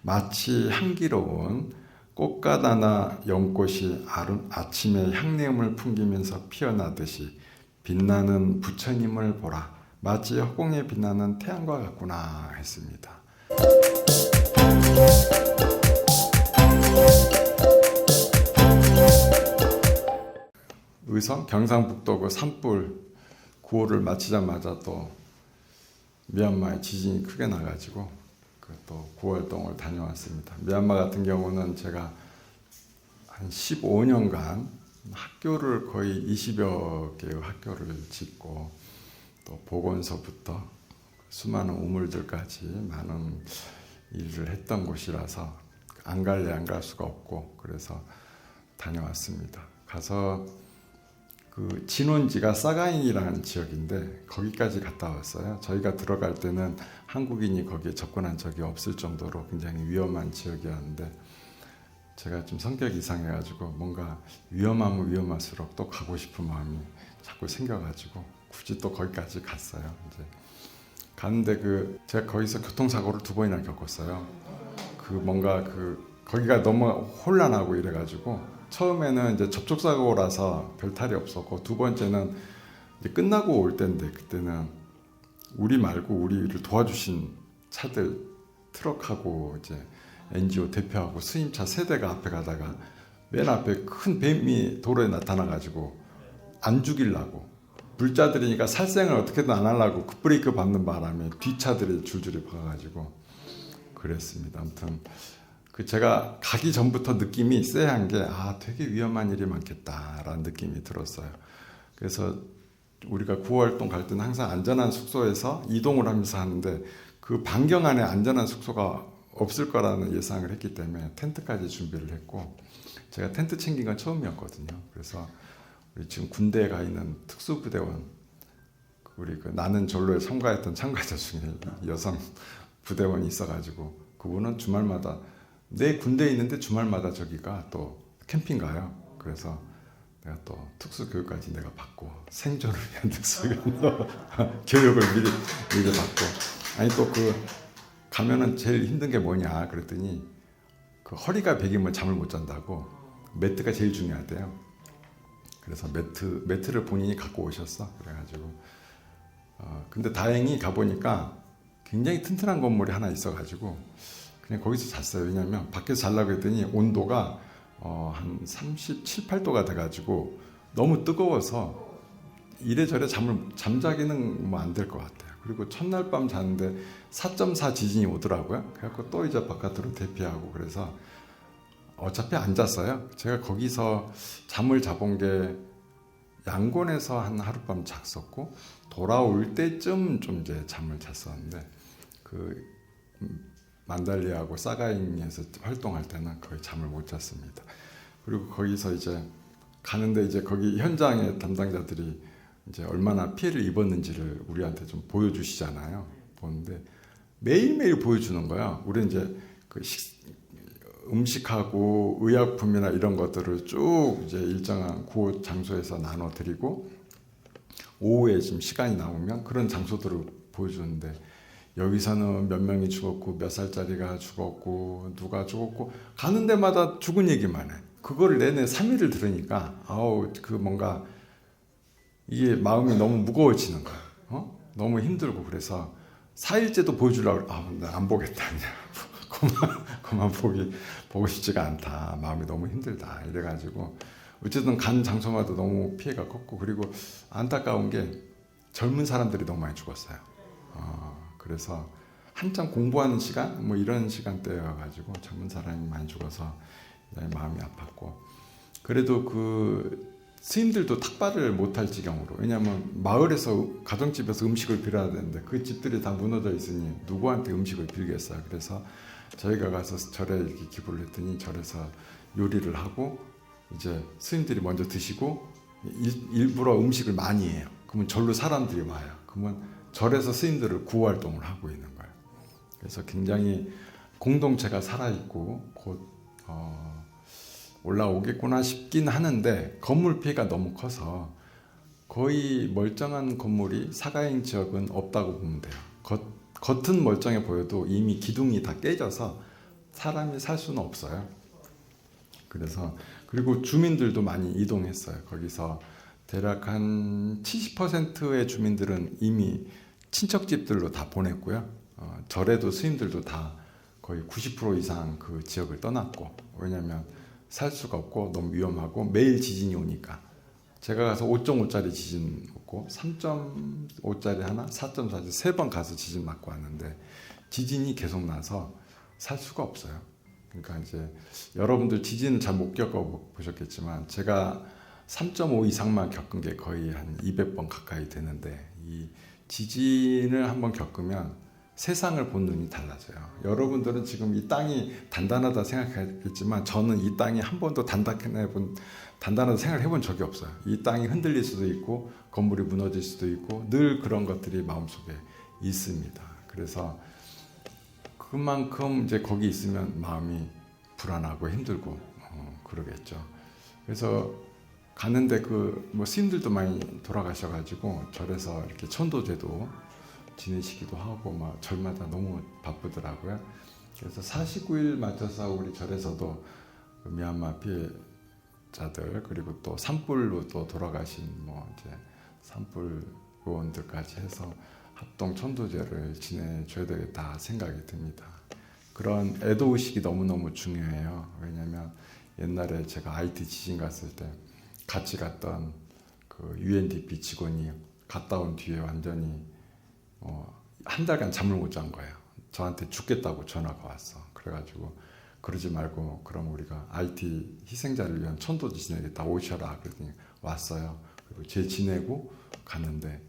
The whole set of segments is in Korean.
마치 향기로운 꽃가다나 연꽃이 아침에 향내음을 풍기면서 피어나듯이 빛나는 부처님을 보라. 마치 허공에 빛나는 태양과 같구나 했습니다. 의성 경상북도 그 산불 구호를 마치자마자 또 미얀마에 지진이 크게 나가지고 또 구호활동을 다녀왔습니다. 미얀마 같은 경우는 제가 한 15년간 학교를 거의 20여 개의 학교를 짓고 또 보건소부터 수많은 우물들까지 많은 일을 했던 곳이라서 안 갈래 안 갈 수가 없고 그래서 다녀왔습니다. 가서 그 진원지가 사가인이라는 지역인데 거기까지 갔다 왔어요. 저희가 들어갈 때는 한국인이 거기에 접근한 적이 없을 정도로 굉장히 위험한 지역이었는데 제가 좀 성격이 이상해가지고 뭔가 위험하면 위험할수록 또 가고 싶은 마음이 자꾸 생겨가지고 굳이 또 거기까지 갔어요. 이제 갔는데 제가 거기서 교통사고를 2번이나 겪었어요. 거기가 너무 혼란하고 이래가지고 처음에는 이제 접촉사고라서 별 탈이 없었고 두 번째는 이제 끝나고 올 때인데 그때는 우리 말고 우리를 도와주신 차들 트럭하고 이제 NGO 대표하고 스님차 3대가 앞에 가다가 맨 앞에 큰 뱀이 도로에 나타나가지고 안 죽이려고 불자들이니까 살생을 어떻게든 안 하려고 급브레이크 밟는 바람에 뒷차들이 줄줄이 박아가지고 그랬습니다. 아무튼 제가 가기 전부터 느낌이 쎄한 게 되게 위험한 일이 많겠다라는 느낌이 들었어요. 그래서 우리가 구호활동 갈 때는 항상 안전한 숙소에서 이동을 하면서 하는데 그 반경 안에 안전한 숙소가 없을 거라는 예상을 했기 때문에 텐트까지 준비를 했고 제가 텐트 챙긴 건 처음이었거든요. 그래서 우리 지금 군대에 가 있는 특수부대원 우리 나는 절로에 참가했던 참가자 중에 여성 부대원이 있어가지고 그분은 주말마다 내 군대에 있는데 주말마다 저기가 또 캠핑 가요. 그래서 내가 또 특수교육까지 내가 받고 생존을 위한 특수교육 교육을 미리 받고 아니 또 가면은 제일 힘든 게 뭐냐 그랬더니 허리가 베기면 잠을 못 잔다고 매트가 제일 중요하대요. 그래서 매트를 본인이 갖고 오셨어. 그래가지고 근데 다행히 가보니까 굉장히 튼튼한 건물이 하나 있어가지고 그냥 거기서 잤어요. 왜냐하면 밖에서 자려고 했더니 온도가 한 37, 8도가 돼가지고 너무 뜨거워서 이래저래 잠자기는 뭐 안 될 것 같아요. 그리고 첫날 밤 자는데 4.4 지진이 오더라고요. 그래갖고 또 이제 바깥으로 대피하고 그래서 어차피 안 잤어요. 제가 거기서 잠을 자본 게 양곤에서 한 하룻밤 잤었고 돌아올 때쯤 좀 이제 잠을 잤었는데 만달리하고 사가인에서 활동할 때는 거의 잠을 못 잤습니다. 그리고 거기서 이제 가는데 이제 거기 현장의 담당자들이 이제 얼마나 피해를 입었는지를 우리한테 좀 보여주시잖아요. 보는데 매일매일 보여주는 거야. 우리는 이제 음식하고 의약품이나 이런 것들을 쭉 이제 일정한 구호 장소에서 나눠드리고 오후에 지금 시간이 남으면 그런 장소들을 보여주는데 여기서는 몇 명이 죽었고 몇 살짜리가 죽었고 누가 죽었고 가는 데마다 죽은 얘기만 해. 그거를 내내 3일을 들으니까 뭔가 이게 마음이 너무 무거워지는 거야. 너무 힘들고 그래서 4일째도 보여주려고 나 안 보겠다. 그만 보고 싶지가 않다. 마음이 너무 힘들다. 이래가지고 어쨌든 간 장소마다 너무 피해가 컸고 그리고 안타까운 게 젊은 사람들이 너무 많이 죽었어요. 그래서 한참 공부하는 시간 뭐 이런 시간대여가지고 젊은 사람이 많이 죽어서 마음이 아팠고 그래도 스님들도 탁발을 못할 지경으로 왜냐하면 마을에서 가정집에서 음식을 빌어야 되는데 그 집들이 다 무너져 있으니 누구한테 음식을 빌겠어요. 그래서 저희가 가서 절에 이렇게 기부를 했더니 절에서 요리를 하고 이제 스님들이 먼저 드시고 일부러 음식을 많이 해요. 그러면 절로 사람들이 와요. 그러면 절에서 스님들을 구호 활동을 하고 있는 거예요. 그래서 굉장히 공동체가 살아있고 곧 올라오겠구나 싶긴 하는데 건물 피해가 너무 커서 거의 멀쩡한 건물이 사가행 지역은 없다고 보면 돼요. 겉은 멀쩡해 보여도 이미 기둥이 다 깨져서 사람이 살 수는 없어요. 그래서 그리고 주민들도 많이 이동했어요. 거기서 대략 한 70%의 주민들은 이미 친척집들로 다 보냈고요. 절에도 스님들도 다 거의 90% 이상 그 지역을 떠났고, 왜냐하면 살 수가 없고 너무 위험하고 매일 지진이 오니까. 제가 가서 5.5짜리 지진 오고 3.5짜리 하나, 4.4짜리 세 번 가서 지진 맞고 왔는데 지진이 계속 나서 살 수가 없어요. 그러니까 이제 여러분들 지진은 잘 못 겪어보셨겠지만 제가 3.5 이상만 겪은 게 거의 한 200번 가까이 되는데, 이 지진을 한번 겪으면 세상을 본 눈이 달라져요. 여러분들은 지금 이 땅이 단단하다 생각하겠지만 저는 이 땅이 한 번도 단단하다 생각을 해본 적이 없어요. 이 땅이 흔들릴 수도 있고 건물이 무너질 수도 있고 늘 그런 것들이 마음속에 있습니다. 그래서 그만큼 이제 거기 있으면 마음이 불안하고 힘들고 그러겠죠. 그래서 가는데 뭐 스님들도 많이 돌아가셔가지고 절에서 이렇게 천도제도 지내시기도 하고 막 절마다 너무 바쁘더라고요. 그래서 49일 맞춰서 우리 절에서도 그 미얀마 피해자들 그리고 또 산불로 또 돌아가신 뭐 이제 산불 요원들까지 해서 합동 천도제를 지내줘야 되겠다 생각이 듭니다. 그런 애도 의식이 너무너무 중요해요. 왜냐하면 옛날에 제가 IT 지진 갔을 때 같이 갔던 그 UNDP 직원이 갔다 온 뒤에 완전히 한 달간 잠을 못 잔 거예요. 저한테 죽겠다고 전화가 왔어. 그래가지고 그러지 말고 그럼 우리가 IT 희생자를 위한 천도제 지내겠다 오셔라. 그랬더니 왔어요. 그리고 제 지내고 갔는데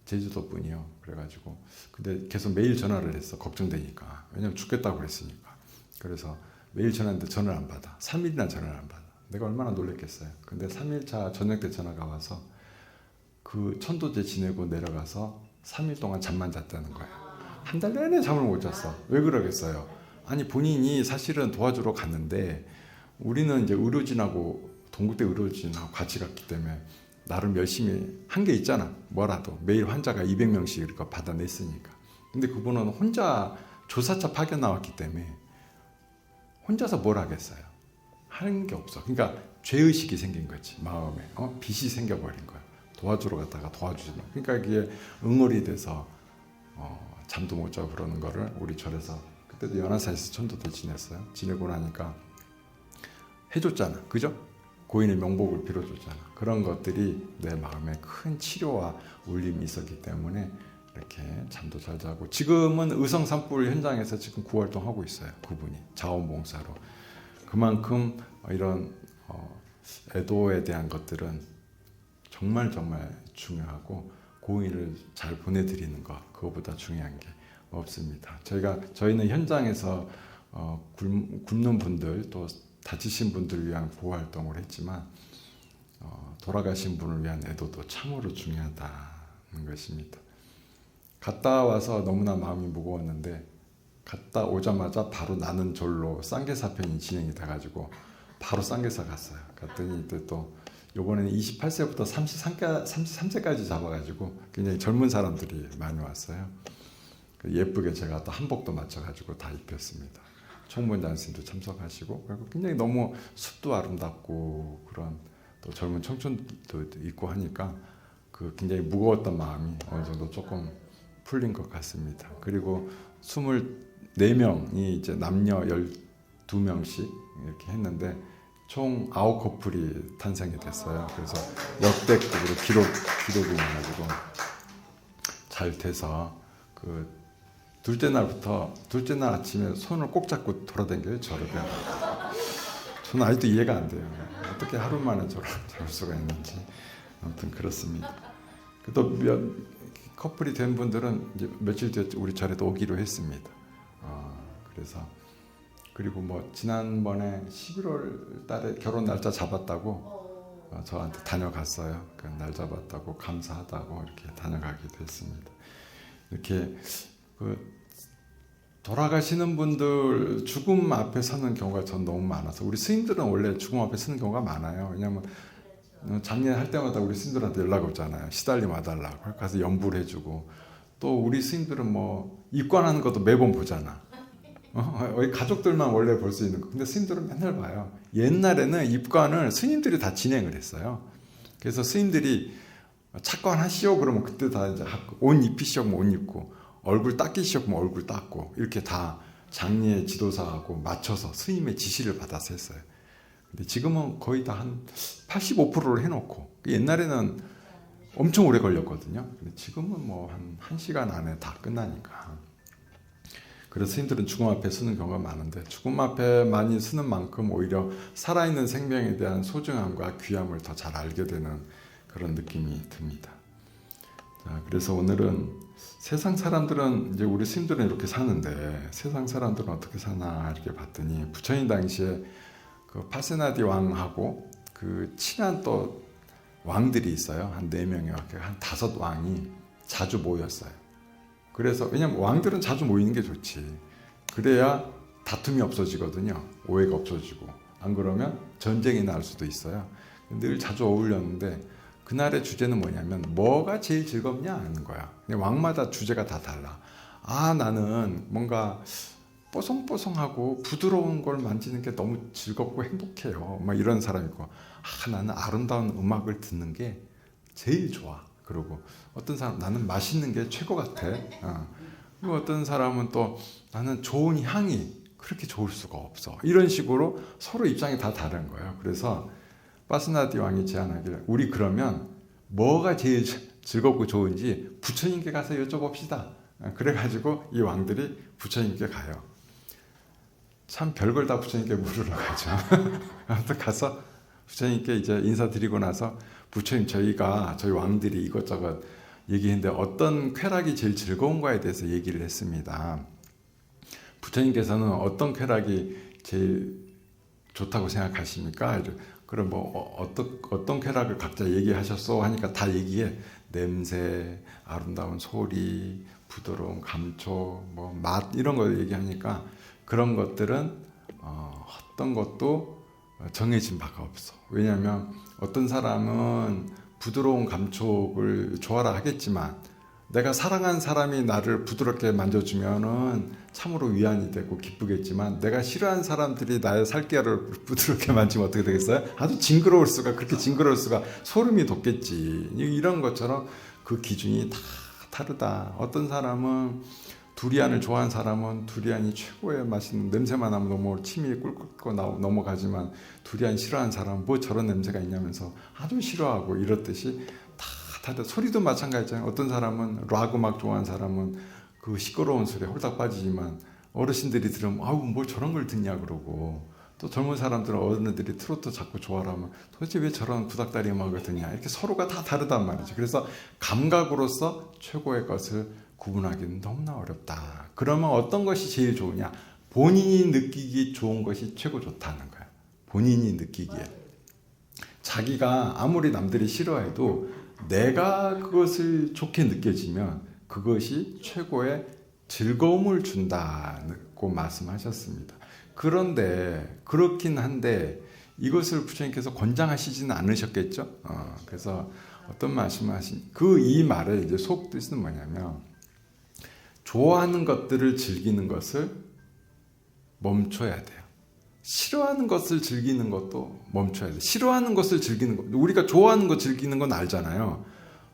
제주도 분이요. 그래가지고 근데 계속 매일 전화를 했어. 걱정되니까. 왜냐면 죽겠다고 그랬으니까. 그래서 매일 전화했는데 전화를 안 받아. 3일이나 전화를 안 받아. 내가 얼마나 놀랬겠어요. 근데 3일차 저녁 때 전화가 와서 그 천도제 지내고 내려가서 3일 동안 잠만 잤다는 거예요. 한 달 내내 잠을 못 잤어. 왜 그러겠어요? 아니 본인이 사실은 도와주러 갔는데 우리는 이제 의료진하고 동국대 의료진하고 같이 갔기 때문에 나름 열심히 한 게 있잖아. 뭐라도 매일 환자가 200명씩 이렇게 받아냈으니까. 근데 그분은 혼자 조사차 파견 나왔기 때문에 혼자서 뭘 하겠어요? 하는 게 없어. 그러니까 죄의식이 생긴 거지. 마음에 빚이 생겨버린 거야. 도와주러 갔다가 도와주지 마. 그러니까 이게 응어리 돼서 잠도 못 자고 그러는 거를 우리 절에서 그때도 연화사에서 천도제 지냈어요. 지내고 나니까 해줬잖아. 그죠? 고인의 명복을 빌어줬잖아. 그런 것들이 내 마음에 큰 치료와 울림이 있었기 때문에 이렇게 잠도 잘 자고, 지금은 의성 산불 현장에서 지금 구활동하고 있어요. 그분이 자원봉사로. 그만큼 이런 애도에 대한 것들은 정말 중요하고 고인을 잘 보내드리는 것, 그거보다 중요한 게 없습니다. 저희는 현장에서 굶는 분들 또 다치신 분들을 위한 보호 활동을 했지만 돌아가신 분을 위한 애도도 참으로 중요하다는 것입니다. 갔다 와서 너무나 마음이 무거웠는데 갔다 오자마자 바로 나는 절로 쌍계사편이 진행이 돼가지고 바로 쌍계사 갔어요. 갔더니 이때 또 요번에는 28세부터 33세까지 잡아가지고 굉장히 젊은 사람들이 많이 왔어요. 예쁘게 제가 또 한복도 맞춰가지고 다 입혔습니다. 총무장 스님도 참석하시고, 그리고 굉장히 너무 숲도 아름답고 그런 또 젊은 청춘도 있고 하니까 그 굉장히 무거웠던 마음이 어느 정도 조금 풀린 것 같습니다. 그리고 24명이 이제 남녀 12명씩 이렇게 했는데 총 9커플이 탄생이 됐어요. 그래서 역대급으로 기록이 나가지고 잘 돼서 둘째 날 아침에 손을 꼭 잡고 돌아다녀요. 저를. 저는 아직도 이해가 안 돼요. 어떻게 하루 만에 저를 잡을 수가 있는지. 아무튼 그렇습니다. 또 커플이 된 분들은 이제 며칠 뒤에 우리 절에도 오기로 했습니다. 그래서 그리고 뭐 지난번에 11월 달에 결혼 날짜 잡았다고 저한테 다녀갔어요. 그 날 잡았다고 감사하다고 이렇게 다녀가기도 했습니다. 이렇게 돌아가시는 분들 죽음 앞에 서는 경우가 전 너무 많아서, 우리 스님들은 원래 죽음 앞에 서는 경우가 많아요. 왜냐하면 작년에 할 때마다 우리 스님들한테 연락 오잖아요. 시달림 와달라고. 가서 연부를 해주고, 또 우리 스님들은 뭐 입관하는 것도 매번 보잖아. 가족들만 원래 볼 수 있는 거. 근데 스님들은 맨날 봐요. 옛날에는 입관을 스님들이 다 진행을 했어요. 그래서 스님들이 착관하시오 그러면 그때 다 이제 옷 입히시오 그러면 옷 입고, 얼굴 닦이시오 그러면 얼굴 닦고, 이렇게 다 장례 지도사하고 맞춰서 스님의 지시를 받아서 했어요. 근데 지금은 거의 다 한 85%를 해놓고, 옛날에는 엄청 오래 걸렸거든요. 근데 지금은 뭐 한 1시간 안에 다 끝나니까. 그래서 스님들은 죽음 앞에 쓰는 경우가 많은데, 죽음 앞에 많이 쓰는 만큼 오히려 살아있는 생명에 대한 소중함과 귀함을 더 잘 알게 되는 그런 느낌이 듭니다. 자, 그래서 오늘은 세상 사람들은, 이제 우리 스님들은 이렇게 사는데 세상 사람들은 어떻게 사나 이렇게 봤더니, 부처님 당시에 그 파세나디 왕하고 그 친한 또 왕들이 있어요. 한 4명이, 한 5왕이 자주 모였어요. 그래서, 왜냐면 왕들은 자주 모이는 게 좋지. 그래야 다툼이 없어지거든요. 오해가 없어지고. 안 그러면 전쟁이 날 수도 있어요. 늘 자주 어울렸는데, 그날의 주제는 뭐냐면 뭐가 제일 즐겁냐 하는 거야. 왕마다 주제가 다 달라. 나는 뭔가 뽀송뽀송하고 부드러운 걸 만지는 게 너무 즐겁고 행복해요. 막 이런 사람이 있고, 나는 아름다운 음악을 듣는 게 제일 좋아. 그러고 어떤 사람, 나는 맛있는 게 최고 같아. 그리고 어떤 사람은 또, 나는 좋은 향이 그렇게 좋을 수가 없어. 이런 식으로 서로 입장이 다 다른 거예요. 그래서 파스나디 왕이 제안하기를, 우리 그러면 뭐가 제일 즐겁고 좋은지 부처님께 가서 여쭤봅시다. 그래가지고 이 왕들이 부처님께 가요. 참 별걸 다 부처님께 물으러 가죠. 아무튼 가서 부처님께 이제 인사드리고 나서, 부처님, 저희 왕들이 이것저것 얘기했는데 어떤 쾌락이 제일 즐거운가에 대해서 얘기를 했습니다. 부처님께서는 어떤 쾌락이 제일 좋다고 생각하십니까? 그럼 뭐 어떤 쾌락을 각자 얘기하셨어 하니까 다 얘기해. 냄새, 아름다운 소리, 부드러운 감촉, 뭐 맛, 이런 거 얘기하니까, 그런 것들은 어떤 것도 정해진 바가 없어. 왜냐하면 어떤 사람은 부드러운 감촉을 좋아라 하겠지만, 내가 사랑한 사람이 나를 부드럽게 만져주면은 참으로 위안이 되고 기쁘겠지만, 내가 싫어하는 사람들이 나의 살결을 부드럽게 만지면 어떻게 되겠어요? 아주 징그러울 수가, 그렇게 징그러울 수가, 소름이 돋겠지. 이런 것처럼 그 기준이 다 다르다. 어떤 사람은, 두리안을 좋아하는 사람은 두리안이 최고의 맛있는, 냄새만 나면 너무 침이 꿀꿀 넘어가지만, 두리안 싫어하는 사람은 뭐 저런 냄새가 있냐면서 아주 싫어하고, 이렇듯이 다들 소리도 마찬가지잖아요. 어떤 사람은 락 음악 좋아하는 사람은 그 시끄러운 소리에 홀딱 빠지지만, 어르신들이 들으면 뭘 저런 걸 듣냐 그러고, 또 젊은 사람들은, 어른들이 트로트 자꾸 좋아하면 도대체 왜 저런 구닥다리 음악을 듣냐, 이렇게 서로가 다 다르단 말이죠. 그래서 감각으로서 최고의 것을 구분하기는 너무나 어렵다. 그러면 어떤 것이 제일 좋으냐? 본인이 느끼기 좋은 것이 최고 좋다는 거야. 본인이 느끼기에. 자기가 아무리 남들이 싫어해도 내가 그것을 좋게 느껴지면 그것이 최고의 즐거움을 준다고 말씀하셨습니다. 그런데, 그렇긴 한데, 이것을 부처님께서 권장하시지는 않으셨겠죠? 그래서 어떤 말씀을 하신, 이 말의 이제 속 뜻은 뭐냐면, 좋아하는 것들을 즐기는 것을 멈춰야 돼요. 싫어하는 것을 즐기는 것도 멈춰야 돼요. 싫어하는 것을 즐기는 것, 우리가 좋아하는 거 즐기는 건 알잖아요.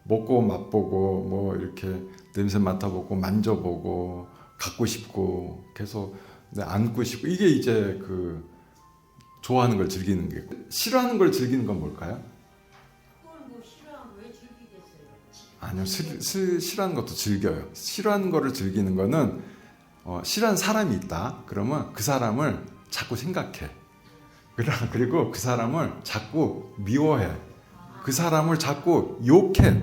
먹고 맛보고, 뭐 이렇게 냄새 맡아보고, 만져보고, 갖고 싶고, 계속 안고 싶고, 이게 이제 그 좋아하는 걸 즐기는 게. 싫어하는 걸 즐기는 건 뭘까요? 아니요, 싫어하는 것도 즐겨요. 싫어하는 거를 즐기는 거는, 싫어하는 사람이 있다. 그러면 그 사람을 자꾸 생각해. 그리고 그 사람을 자꾸 미워해. 그 사람을 자꾸 욕해.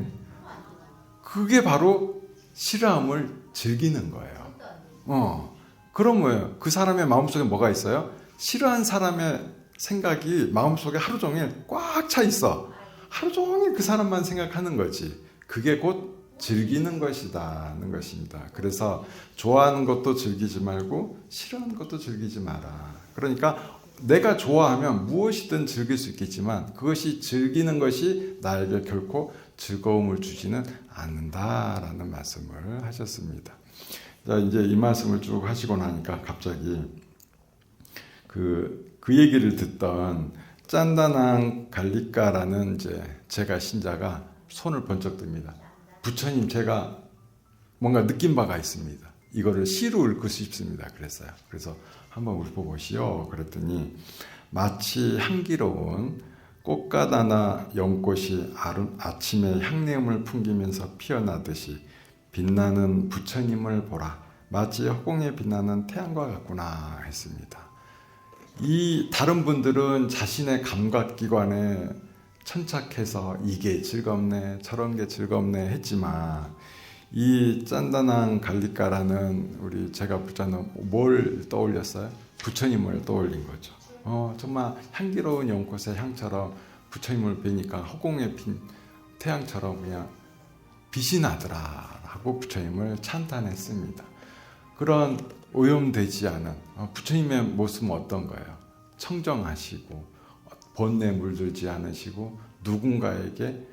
그게 바로 싫어함을 즐기는 거예요. 그럼 뭐예요? 그 사람의 마음속에 뭐가 있어요? 싫어하는 사람의 생각이 마음속에 하루 종일 꽉 차 있어. 하루 종일 그 사람만 생각하는 거지. 그게 곧 즐기는 것이다는 것입니다. 그래서 좋아하는 것도 즐기지 말고 싫어하는 것도 즐기지 마라. 그러니까 내가 좋아하면 무엇이든 즐길 수 있겠지만, 그것이 즐기는 것이 나에게 결코 즐거움을 주지는 않는다라는 말씀을 하셨습니다. 자, 이제 이 말씀을 쭉 하시고 나니까 갑자기 그 얘기를 듣던 짠다낭 갈리까라는 이제 제가 신자가 손을 번쩍 듭니다. 부처님, 제가 뭔가 느낀 바가 있습니다. 이거를 시로 읽고 싶습니다. 그랬어요. 그래서 한번 읊어보시오. 그랬더니 마치 향기로운 꽃가닥 하나 연꽃이 아침에 향내음을 풍기면서 피어나듯이 빛나는 부처님을 보라. 마치 허공에 빛나는 태양과 같구나 했습니다. 이 다른 분들은 자신의 감각기관에 천착해서 이게 즐겁네 저런 게 즐겁네 했지만 이 짠다낭 갈리까라는 우리 제가 부자는 뭘 떠올렸어요? 부처님을 떠올린 거죠. 정말 향기로운 연꽃의 향처럼 부처님을 뵈니까 허공에 핀 태양처럼 그냥 빛이 나더라 하고 부처님을 찬탄했습니다. 그런 오염되지 않은 부처님의 모습은 어떤 거예요? 청정하시고 번뇌 물들지 않으시고 누군가에게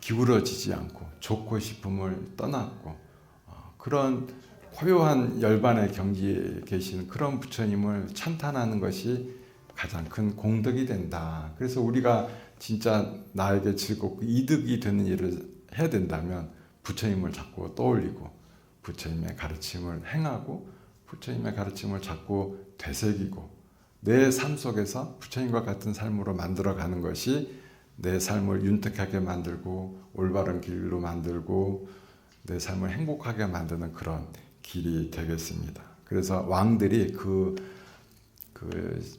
기울어지지 않고 좋고 싶음을 떠났고 그런 고요한 열반의 경지에 계신 그런 부처님을 찬탄하는 것이 가장 큰 공덕이 된다. 그래서 우리가 진짜 나에게 즐겁고 이득이 되는 일을 해야 된다면 부처님을 자꾸 떠올리고 부처님의 가르침을 행하고 부처님의 가르침을 자꾸 되새기고 내 삶 속에서 부처님과 같은 삶으로 만들어가는 것이 내 삶을 윤택하게 만들고 올바른 길로 만들고 내 삶을 행복하게 만드는 그런 길이 되겠습니다. 그래서 왕들이 그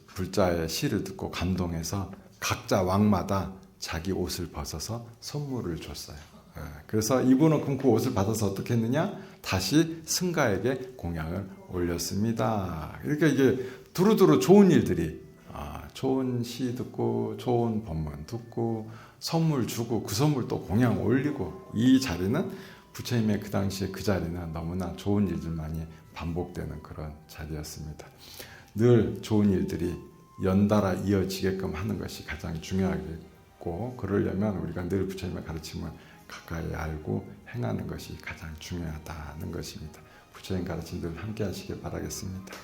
불자의 시를 듣고 감동해서 각자 왕마다 자기 옷을 벗어서 선물을 줬어요. 그래서 이분은 그럼 그 옷을 받아서 어떻게 했느냐? 다시 승가에게 공양을 올렸습니다. 그러니까 이게 두루두루 좋은 일들이 좋은 시 듣고 좋은 법문 듣고 선물 주고 그 선물 또 공양 올리고 이 자리는 부처님의 그 당시에 그 자리는 너무나 좋은 일들만이 반복되는 그런 자리였습니다. 늘 좋은 일들이 연달아 이어지게끔 하는 것이 가장 중요하겠고 그러려면 우리가 늘 부처님의 가르침을 가까이 알고 행하는 것이 가장 중요하다는 것입니다. 부처님 가르침 늘 함께 하시길 바라겠습니다.